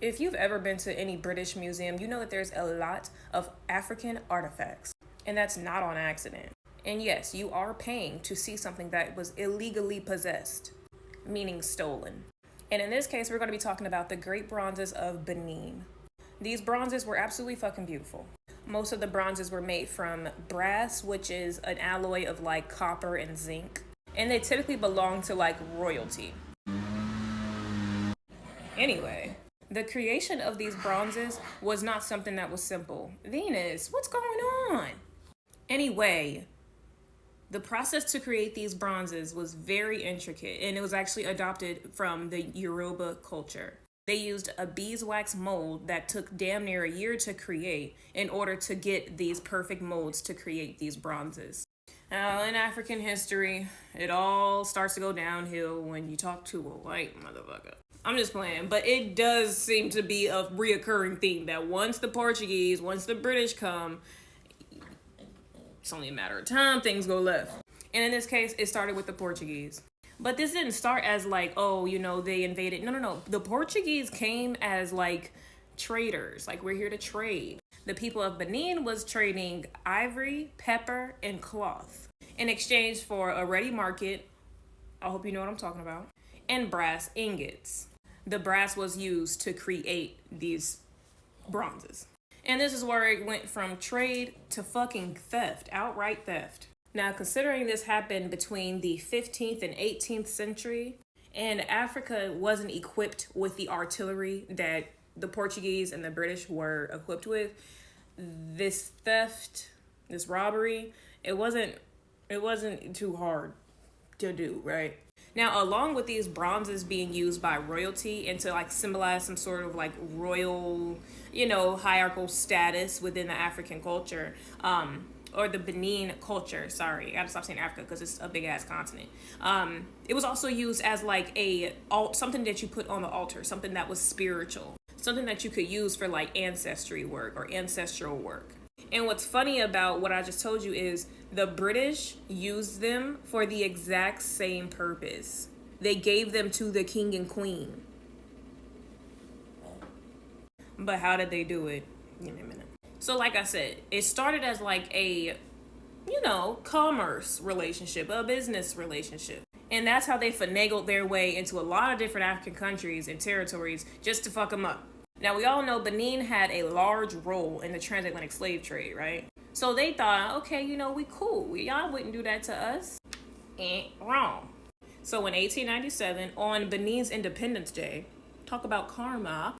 If you've ever been to any British museum, you know that there's a lot of African artifacts, and that's not on accident. And yes, you are paying to see something that was illegally possessed, meaning stolen. And in this case, we're going to be talking about the Great Bronzes of Benin. These bronzes were absolutely fucking beautiful. Most of the bronzes were made from brass, which is an alloy of like copper and zinc. And they typically belong to like royalty. Anyway, the creation of these bronzes was not something that was simple. Venus, what's going on? Anyway, the process to create these bronzes was very intricate, and it was actually adopted from the Yoruba culture. They used a beeswax mold that took damn near a year to create in order to get these perfect molds to create these bronzes. Now, in African history, it all starts to go downhill when you talk to a white motherfucker. I'm just playing, but it does seem to be a reoccurring theme that once the Portuguese, once the British come, it's only a matter of time, things go left. And in this case, it started with the Portuguese. But this didn't start as like, oh, you know, they invaded. No. The Portuguese came as like traders, like we're here to trade. The people of Benin was trading ivory, pepper, and cloth in exchange for a ready market. I hope you know what I'm talking about. And brass ingots. The brass was used to create these bronzes. And this is where it went from trade to fucking theft, outright theft. Now, considering this happened between the 15th and 18th century, and Africa wasn't equipped with the artillery that the Portuguese and the British were equipped with, this theft, this robbery, it wasn't too hard to do, right? Now, along with these bronzes being used by royalty and to like symbolize some sort of like royal, hierarchical status within the African culture, or the Benin culture, sorry, I gotta stop saying Africa because it's a big ass continent. It was also used as like something that you put on the altar, something that was spiritual, something that you could use for like ancestry work or ancestral work. And what's funny about what I just told you is the British used them for the exact same purpose. They gave them to the king and queen. But how did they do it? Give me a minute. So like I said, it started as like a, commerce relationship, a business relationship. And that's how they finagled their way into a lot of different African countries and territories just to fuck them up. Now, we all know Benin had a large role in the transatlantic slave trade, right? So they thought, okay, we cool. Y'all wouldn't do that to us. Ain't wrong. So in 1897, on Benin's Independence Day, talk about karma,